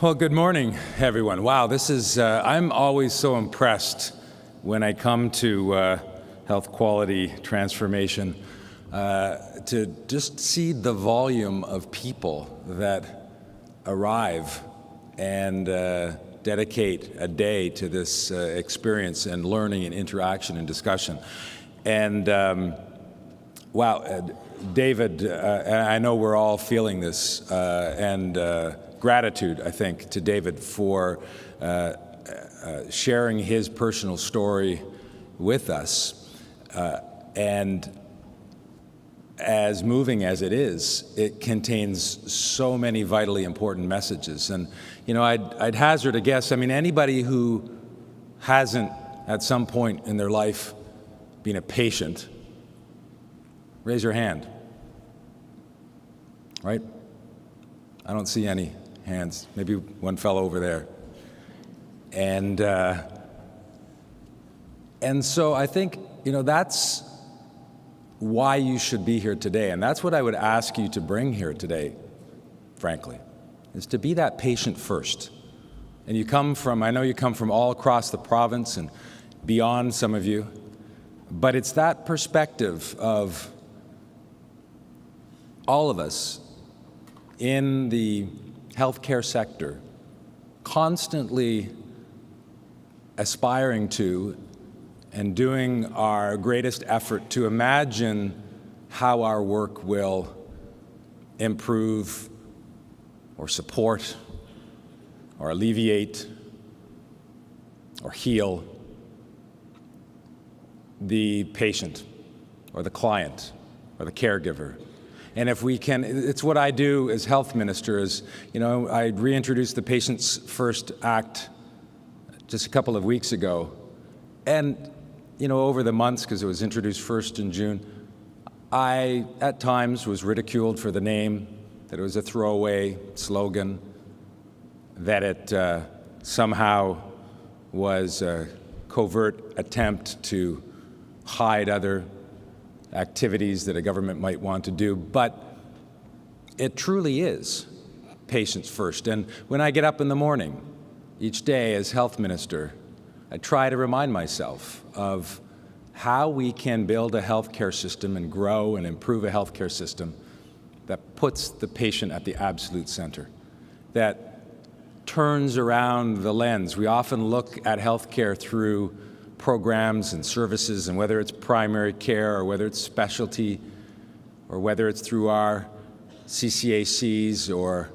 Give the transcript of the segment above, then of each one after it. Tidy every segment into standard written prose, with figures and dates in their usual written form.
Well, good morning, everyone. Wow, this is, I'm always so impressed when I come to health quality transformation to just see the volume of people that arrive and dedicate a day to this experience and learning and interaction and discussion. And wow, David, I know we're all feeling this, and gratitude, I think, to David for sharing his personal story with us. And as moving as it is, it contains so many vitally important messages. And, you know, I'd hazard a guess. I mean, anybody who hasn't at some point in their life been a patient, raise your hand. Right? I don't see any hands. Maybe one fellow over there. And so I think, you know, that's why you should be here today. And that's what I would ask you to bring here today, frankly, is to be that patient first. And you come from, I know you come from all across the province and beyond, some of you, but it's that perspective of all of us in the healthcare sector constantly aspiring to and doing our greatest effort to imagine how our work will improve or support or alleviate or heal the patient or the client or the caregiver. And if we can, it's what I do as health minister is, you know, I reintroduced the Patients First Act just a couple of weeks ago. And, you know, over the months, because it was introduced first in June, I, at times, was ridiculed for the name, that it was a throwaway slogan, that it somehow was a covert attempt to hide other activities that a government might want to do, but it truly is patients first. And when I get up in the morning, each day as health minister, I try to remind myself of how we can build a healthcare system and grow and improve a healthcare system that puts the patient at the absolute center, that turns around the lens. We often look at healthcare through programs and services, and whether it's primary care or whether it's specialty or whether it's through our CCACs or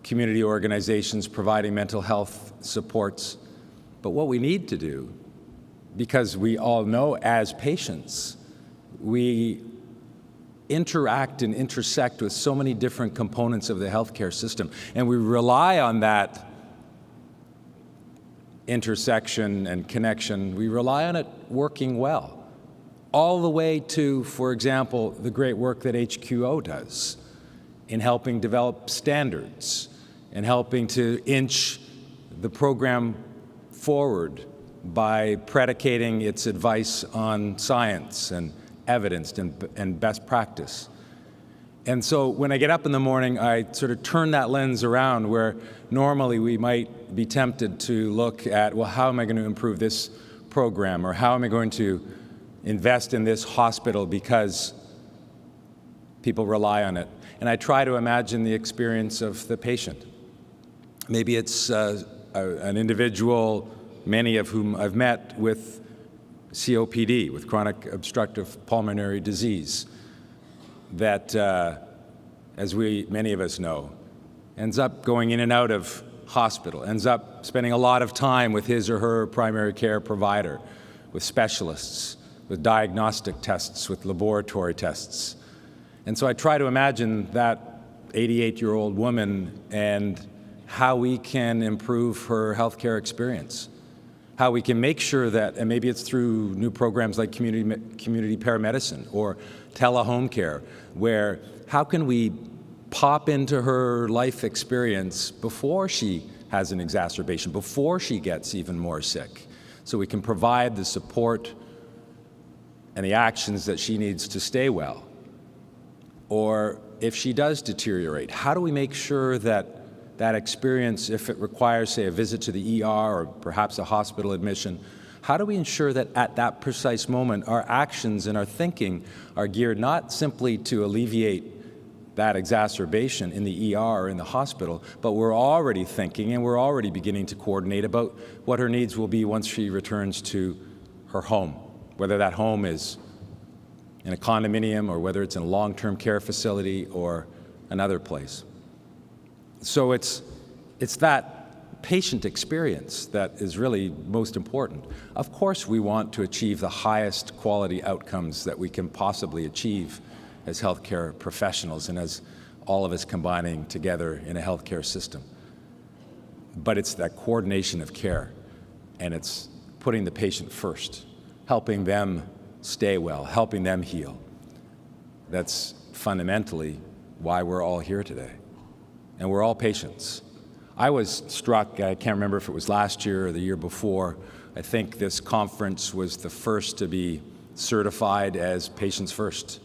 community organizations providing mental health supports. But what we need to do, because we all know as patients, we interact and intersect with so many different components of the healthcare system, and we rely on that intersection and connection. We rely on it working well, all the way to, for example, the great work that HQO does in helping develop standards and helping to inch the program forward by predicating its advice on science and evidence and best practice. And so when I get up in the morning, I sort of turn that lens around where normally we might be tempted to look at, well, how am I going to improve this program, or how am I going to invest in this hospital because people rely on it. And I try to imagine the experience of the patient. Maybe it's an individual, many of whom I've met, with COPD, with chronic obstructive pulmonary disease, that, as many of us know, ends up going in and out of hospital, ends up spending a lot of time with his or her primary care provider, with specialists, with diagnostic tests, with laboratory tests. And so I try to imagine that 88-year-old woman and how we can improve her healthcare experience, how we can make sure that, and maybe it's through new programs like community paramedicine or telehome care, where how can we pop into her life experience before she has an exacerbation, before she gets even more sick, so we can provide the support and the actions that she needs to stay well. Or if she does deteriorate, how do we make sure that that experience, if it requires, say, a visit to the ER or perhaps a hospital admission, how do we ensure that at that precise moment our actions and our thinking are geared not simply to alleviate that exacerbation in the ER or in the hospital, but we're already thinking and we're already beginning to coordinate about what her needs will be once she returns to her home, whether that home is in a condominium or whether it's in a long-term care facility or another place. So it's that patient experience that is really most important. Of course, we want to achieve the highest quality outcomes that we can possibly achieve as healthcare professionals and as all of us combining together in a healthcare system. But it's that coordination of care, and it's putting the patient first, helping them stay well, helping them heal. That's fundamentally why we're all here today. And we're all patients. I was struck, I can't remember if it was last year or the year before, I think this conference was the first to be certified as Patients First.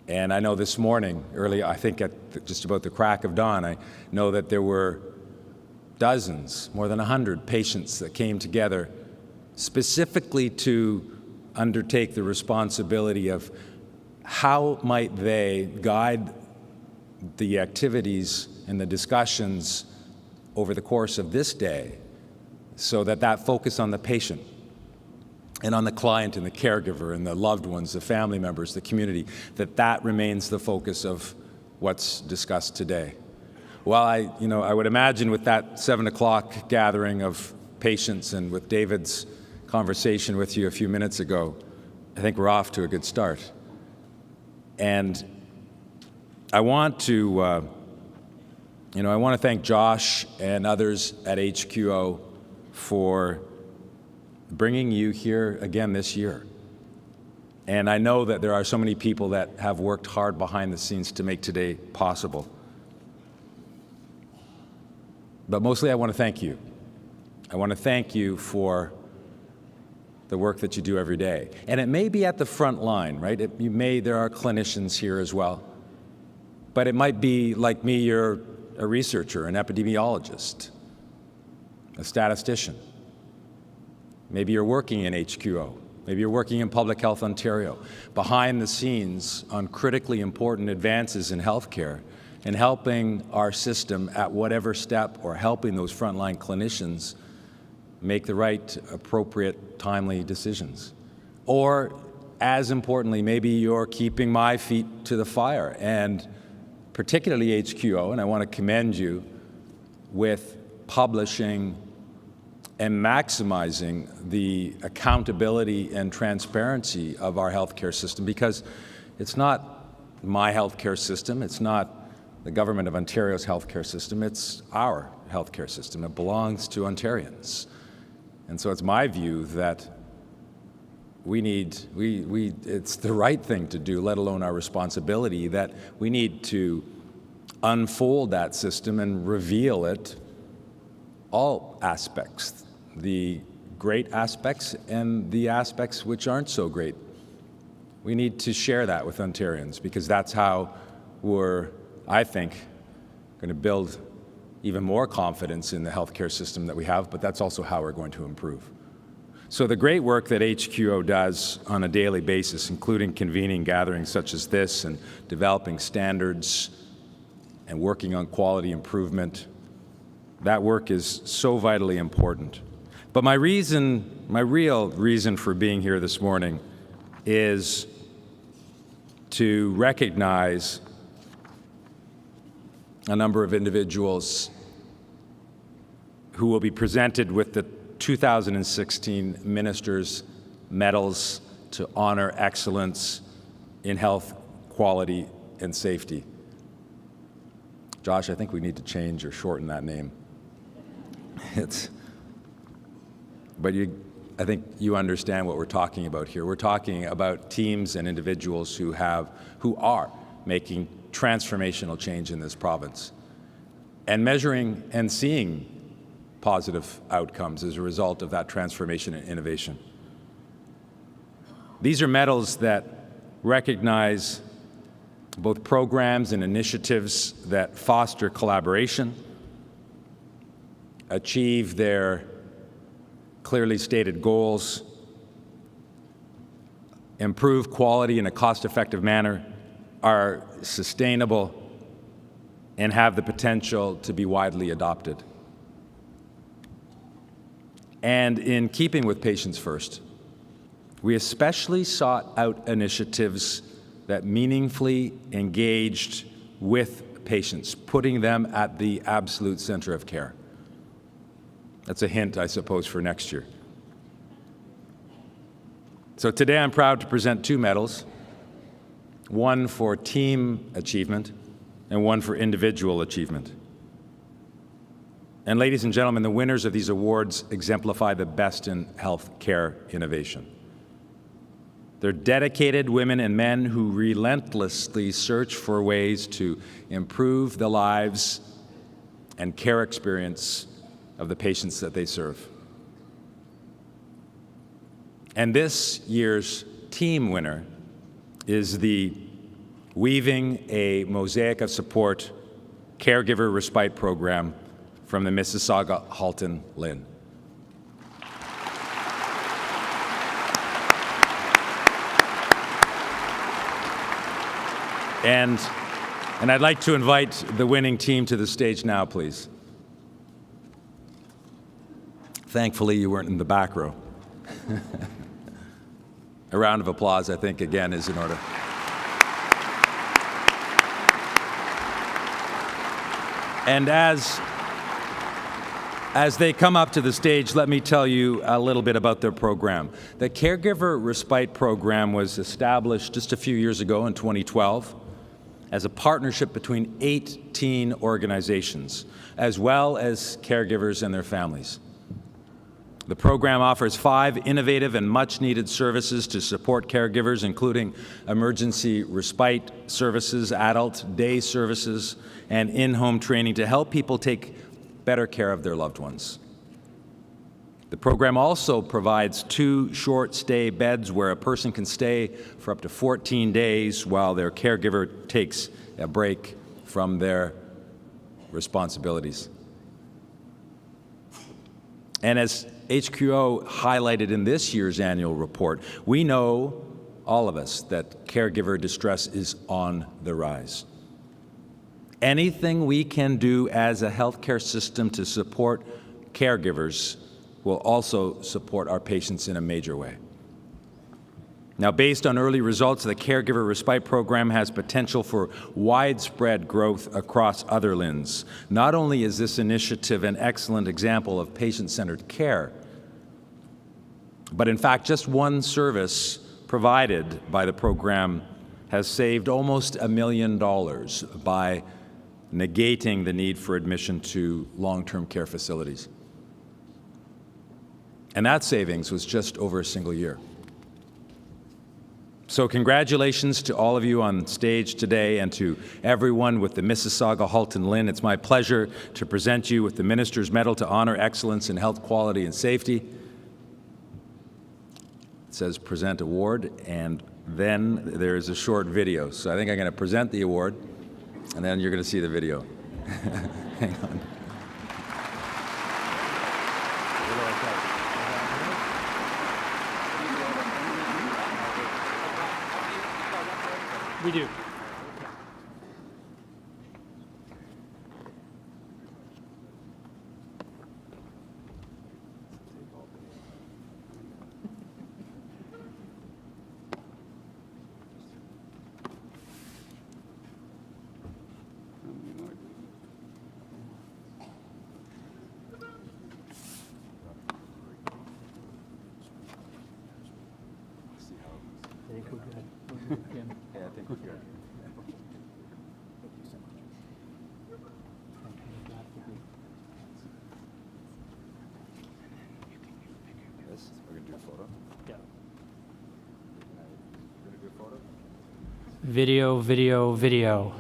And I know this morning, early, I think at just about the crack of dawn, I know that there were dozens, more than 100 patients that came together specifically to undertake the responsibility of how might they guide the activities and the discussions over the course of this day so that that focus on the patient and on the client and the caregiver and the loved ones, the family members, the community, that remains the focus of what's discussed today. Well, I would imagine with that 7 o'clock gathering of patients and with David's conversation with you a few minutes ago, I think we're off to a good start. And I want to thank Josh and others at HQO for bringing you here again this year. And I know that there are so many people that have worked hard behind the scenes to make today possible. But mostly I want to thank you. I want to thank you for the work that you do every day. And it may be at the front line, right? There are clinicians here as well. But it might be, like me, you're a researcher, an epidemiologist, a statistician. Maybe you're working in HQO. Maybe you're working in Public Health Ontario, behind the scenes on critically important advances in healthcare and helping our system at whatever step, or helping those frontline clinicians make the right, appropriate, timely decisions. Or, as importantly, maybe you're keeping my feet to the fire, and particularly HQO, and I want to commend you with publishing and maximizing the accountability and transparency of our healthcare system, because it's not my healthcare system, it's not the Government of Ontario's healthcare system, it's our healthcare system. It belongs to Ontarians. And so it's my view that it's the right thing to do, let alone our responsibility, that we need to unfold that system and reveal it, all aspects, the great aspects and the aspects which aren't so great. We need to share that with Ontarians, because that's how we're, I think, going to build even more confidence in the healthcare system that we have, but that's also how we're going to improve. So the great work that HQO does on a daily basis, including convening gatherings such as this and developing standards and working on quality improvement, that work is so vitally important. But my real reason for being here this morning is to recognize a number of individuals who will be presented with the 2016 Minister's Medals to honor excellence in health, quality, and safety. Josh, I think we need to change or shorten that name. I think you understand what we're talking about here. We're talking about teams and individuals who are making transformational change in this province and measuring and seeing positive outcomes as a result of that transformation and innovation. These are medals that recognize both programs and initiatives that foster collaboration, achieve their clearly stated goals, improve quality in a cost-effective manner, are sustainable, and have the potential to be widely adopted. And in keeping with Patients First, we especially sought out initiatives that meaningfully engaged with patients, putting them at the absolute center of care. That's a hint, I suppose, for next year. So today I'm proud to present 2 medals, one for team achievement and one for individual achievement. And ladies and gentlemen, the winners of these awards exemplify the best in health care innovation. They're dedicated women and men who relentlessly search for ways to improve the lives and care experience of the patients that they serve. And this year's team winner is the Weaving a Mosaic of Support Caregiver Respite Program from the Mississauga Halton Lynn. And I'd like to invite the winning team to the stage now, please. Thankfully, you weren't in the back row. A round of applause, I think, again, is in order. And as they come up to the stage, let me tell you a little bit about their program. The Caregiver Respite Program was established just a few years ago in 2012 as a partnership between 18 organizations, as well as caregivers and their families. The program offers 5 innovative and much-needed services to support caregivers, including emergency respite services, adult day services, and in-home training to help people take better care of their loved ones. The program also provides 2 short-stay beds where a person can stay for up to 14 days while their caregiver takes a break from their responsibilities. And as HQO highlighted in this year's annual report, we know, all of us, that caregiver distress is on the rise. Anything we can do as a healthcare system to support caregivers will also support our patients in a major way. Now, based on early results, the Caregiver Respite Program has potential for widespread growth across other LHINs. Not only is this initiative an excellent example of patient-centered care, but in fact, just one service provided by the program has saved almost $1 million by negating the need for admission to long-term care facilities. And that savings was just over a single year. So congratulations to all of you on stage today and to everyone with the Mississauga Halton Lynn. It's my pleasure to present you with the Minister's Medal to honor excellence in health quality and safety. It says present award, and then there's a short video. So I think I'm going to present the award, and then you're going to see the video. Hang on. We do. Video, video, video.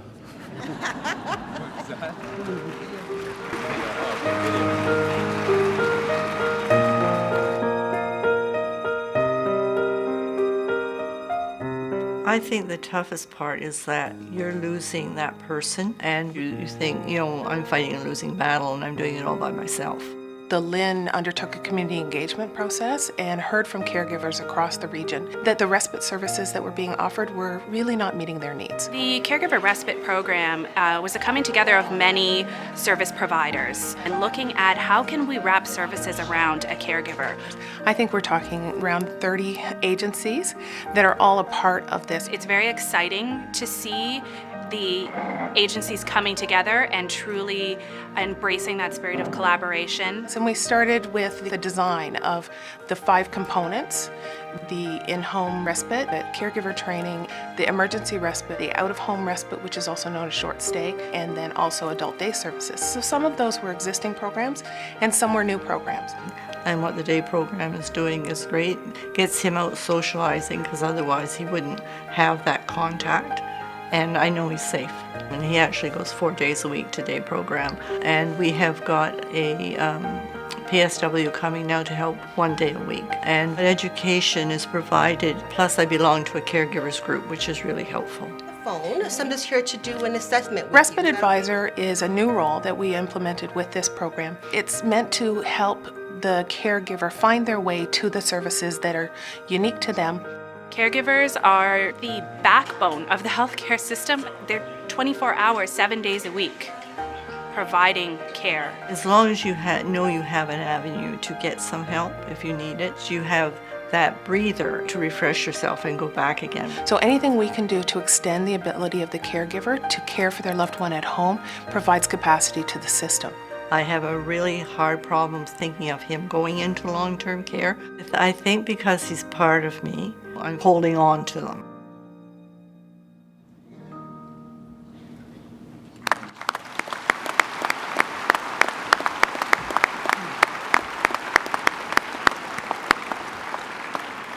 I I think the toughest part is that you're losing that person, and you think, I'm fighting a losing battle and I'm doing it all by myself. The LIN undertook a community engagement process and heard from caregivers across the region that the respite services that were being offered were really not meeting their needs. The Caregiver Respite Program was a coming together of many service providers and looking at how can we wrap services around a caregiver. I think we're talking around 30 agencies that are all a part of this. It's very exciting to see the agencies coming together and truly embracing that spirit of collaboration. And we started with the design of the 5 components: the in-home respite, the caregiver training, the emergency respite, the out-of-home respite, which is also known as short stay, and then also adult day services. So some of those were existing programs and some were new programs. And what the day program is doing is great. Gets him out socializing, because otherwise he wouldn't have that contact. And I know he's safe. And he actually goes 4 days a week to day program. And we have got a PSW coming now to help 1 day a week. And education is provided, plus I belong to a caregivers group, which is really helpful. Somebody's here to do an assessment with Respite you. Advisor is a new role that we implemented with this program. It's meant to help the caregiver find their way to the services that are unique to them. Caregivers are the backbone of the healthcare system. They're 24 hours, 7 days a week, providing care. As long as you know you have an avenue to get some help if you need it, you have that breather to refresh yourself and go back again. So anything we can do to extend the ability of the caregiver to care for their loved one at home provides capacity to the system. I have a really hard problem thinking of him going into long-term care. I think because he's part of me, I'm holding on to them.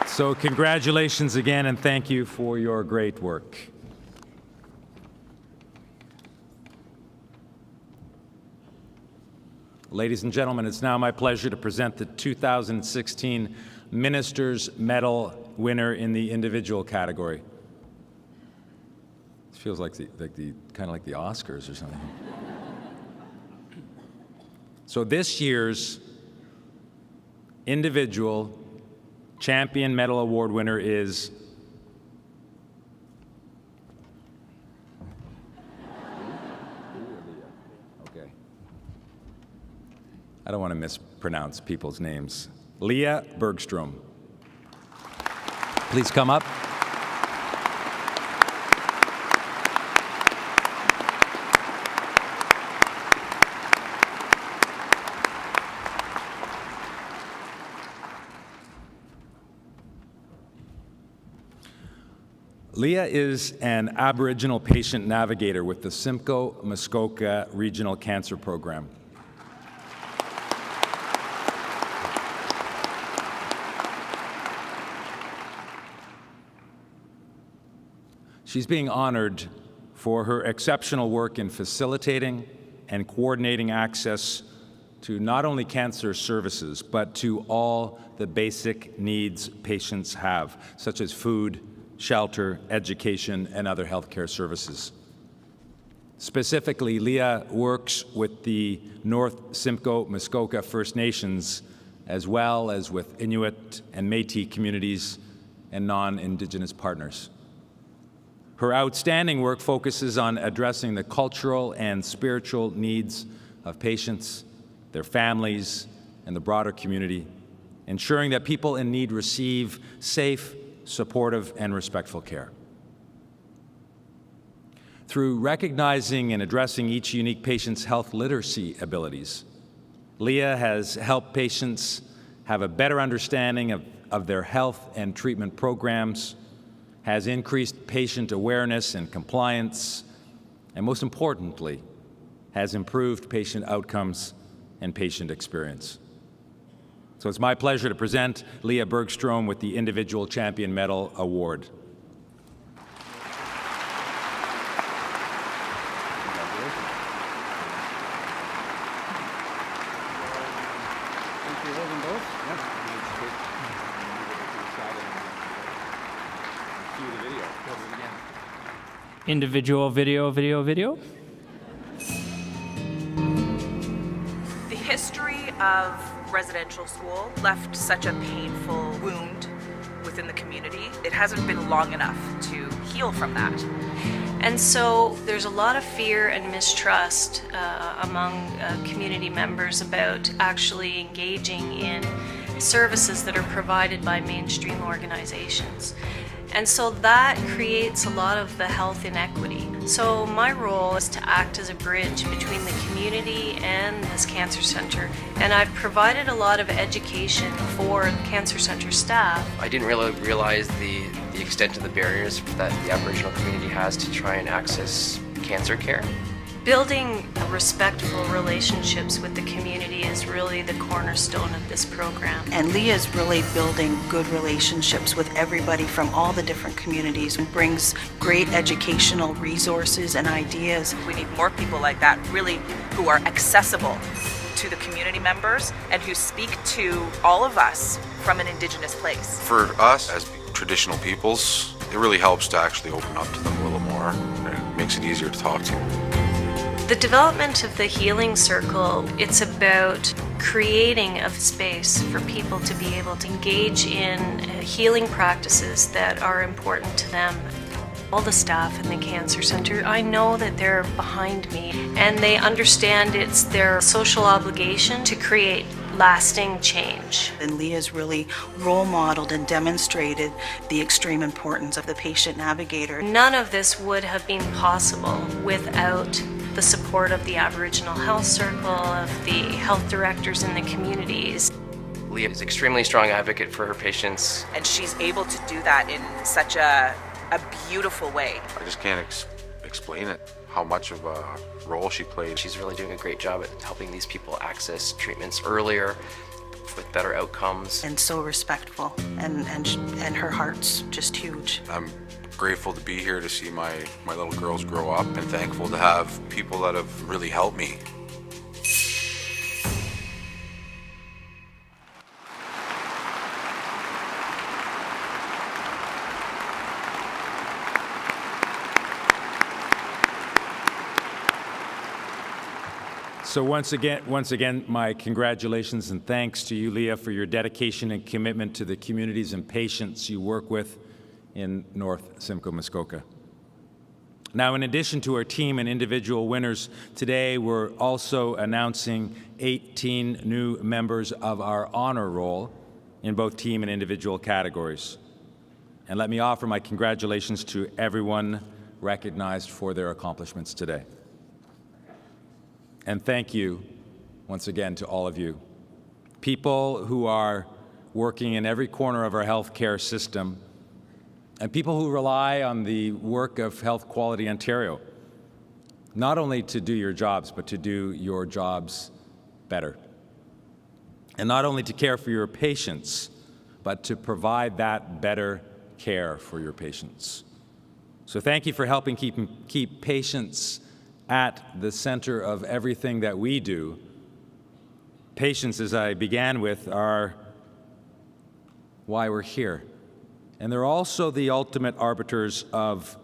So congratulations again, and thank you for your great work. Ladies and gentlemen, it's now my pleasure to present the 2016 Minister's Medal winner in the individual category. This feels like kind of like the Oscars or something. So this year's individual champion medal award winner is I don't want to mispronounce people's names. Leah Bergstrom. Please come up. Leah is an Aboriginal patient navigator with the Simcoe Muskoka Regional Cancer Program. She's being honored for her exceptional work in facilitating and coordinating access to not only cancer services, but to all the basic needs patients have, such as food, shelter, education, and other healthcare services. Specifically, Leah works with the North Simcoe Muskoka First Nations, as well as with Inuit and Métis communities and non-Indigenous partners. Her outstanding work focuses on addressing the cultural and spiritual needs of patients, their families, and the broader community, ensuring that people in need receive safe, supportive, and respectful care. Through recognizing and addressing each unique patient's health literacy abilities, Leah has helped patients have a better understanding of their health and treatment programs, has increased patient awareness and compliance, and most importantly, has improved patient outcomes and patient experience. So it's my pleasure to present Leah Bergstrom with the Individual Champion Medal Award. Individual video, video, video. The history of residential school left such a painful wound within the community. It hasn't been long enough to heal from that. And so there's a lot of fear and mistrust among community members about actually engaging in services that are provided by mainstream organizations. And so that creates a lot of the health inequity. So my role is to act as a bridge between the community and this cancer center. And I've provided a lot of education for the cancer center staff. I didn't really realize the extent of the barriers that the Aboriginal community has to try and access cancer care. Building respectful relationships with the community is really the cornerstone of this program. And Leah is really building good relationships with everybody from all the different communities and brings great educational resources and ideas. We need more people like that, really, who are accessible to the community members and who speak to all of us from an Indigenous place. For us as traditional peoples, it really helps to actually open up to them a little more, and it makes it easier to talk to. The development of the Healing Circle, it's about creating a space for people to be able to engage in healing practices that are important to them. All the staff in the Cancer Center, I know that they're behind me and they understand it's their social obligation to create lasting change. And Leah's really role modeled and demonstrated the extreme importance of the patient navigator. None of this would have been possible without the support of the Aboriginal Health Circle, of the health directors in the communities. Leah is an extremely strong advocate for her patients. And she's able to do that in such a beautiful way. I just can't explain it, how much of a role she played. She's really doing a great job at helping these people access treatments earlier with better outcomes. And so respectful, and her heart's just huge. I'm grateful to be here to see my little girls grow up, and thankful to have people that have really helped me. So once again, my congratulations and thanks to you, Leah, for your dedication and commitment to the communities and patients you work with in North Simcoe Muskoka. Now, in addition to our team and individual winners, today we're also announcing 18 new members of our honor roll in both team and individual categories. And let me offer my congratulations to everyone recognized for their accomplishments today. And thank you once again to all of you. People who are working in every corner of our healthcare system, and people who rely on the work of Health Quality Ontario, not only to do your jobs, but to do your jobs better. And not only to care for your patients, but to provide that better care for your patients. So thank you for helping keep patients at the center of everything that we do. Patients, as I began with, are why we're here. And they're also the ultimate arbiters of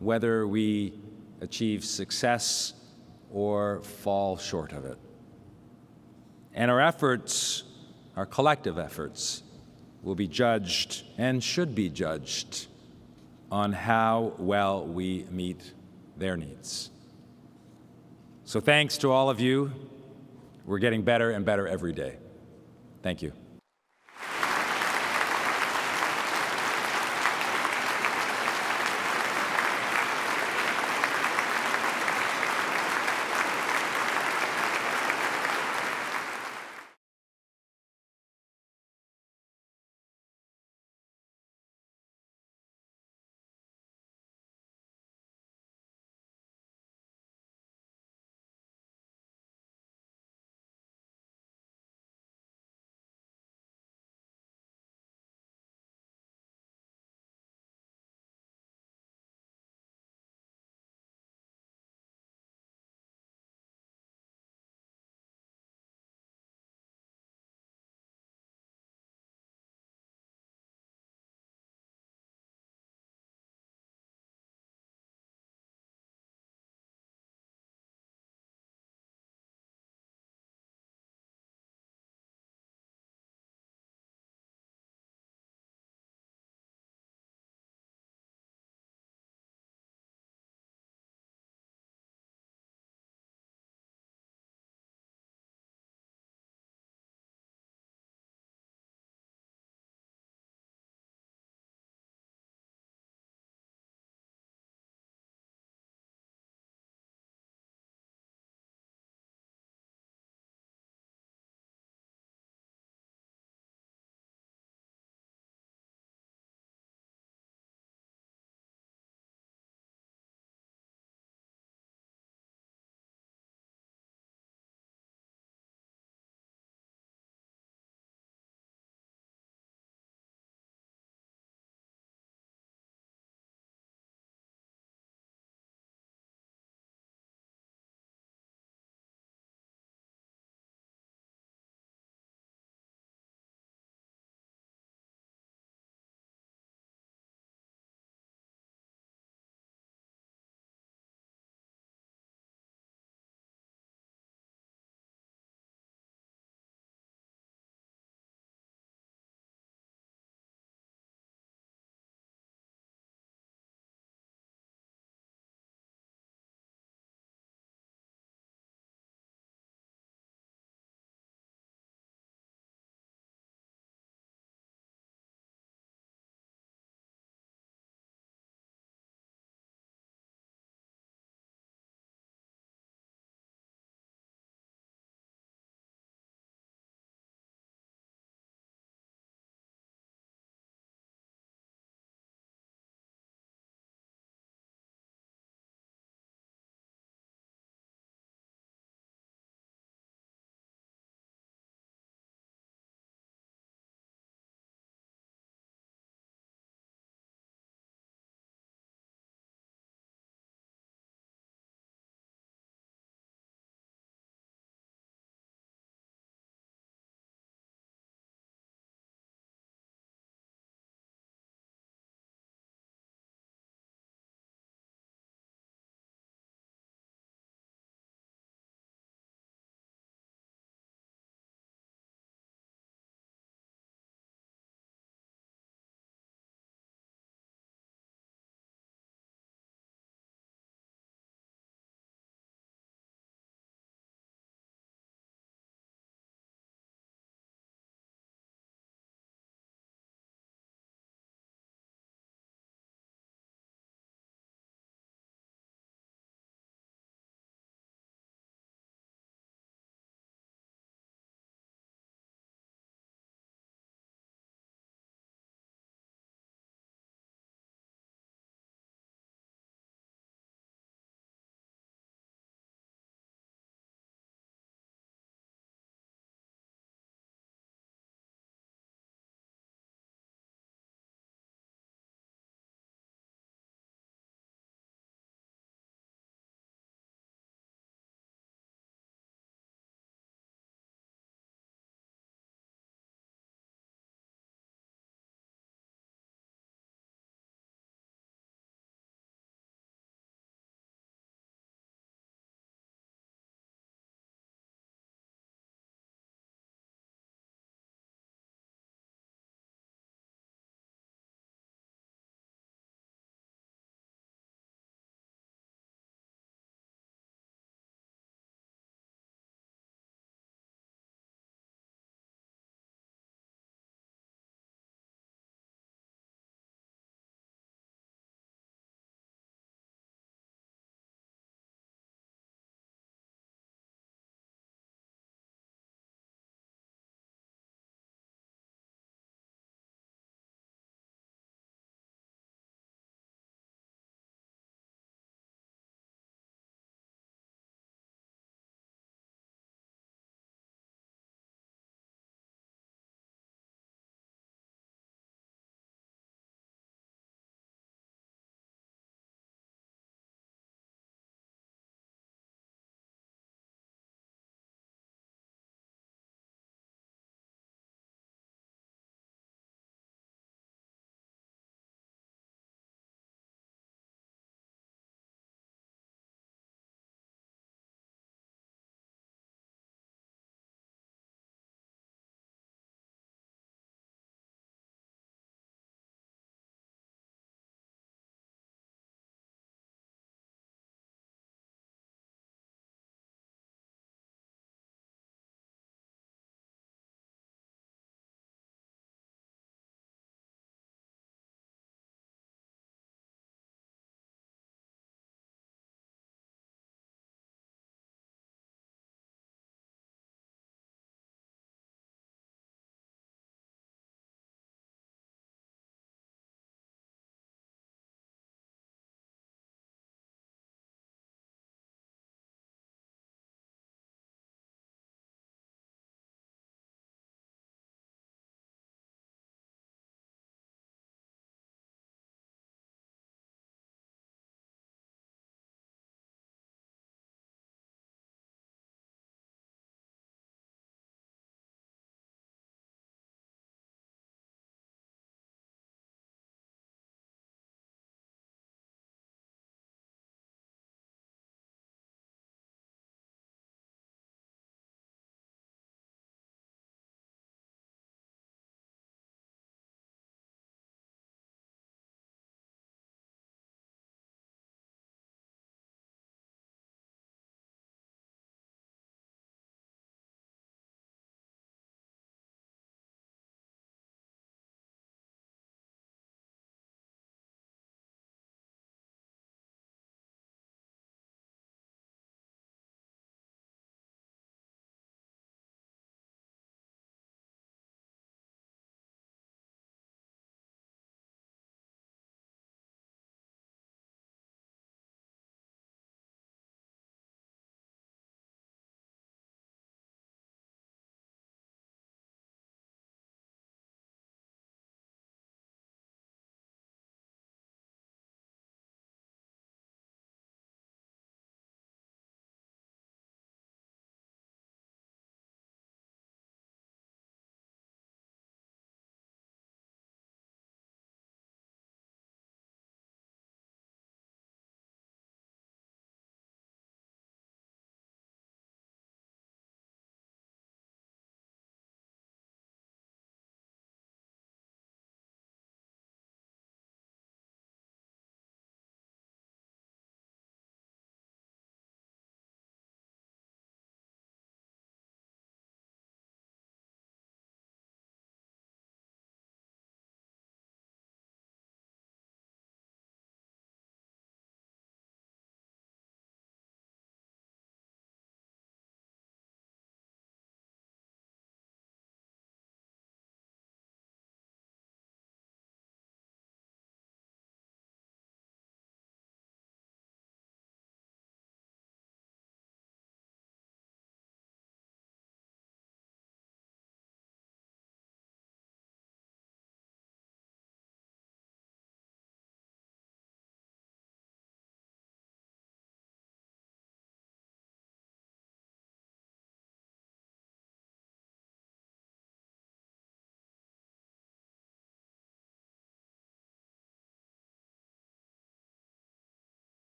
whether we achieve success or fall short of it. And our efforts, our collective efforts, will be judged and should be judged on how well we meet their needs. So thanks to all of you. We're getting better and better every day. Thank you.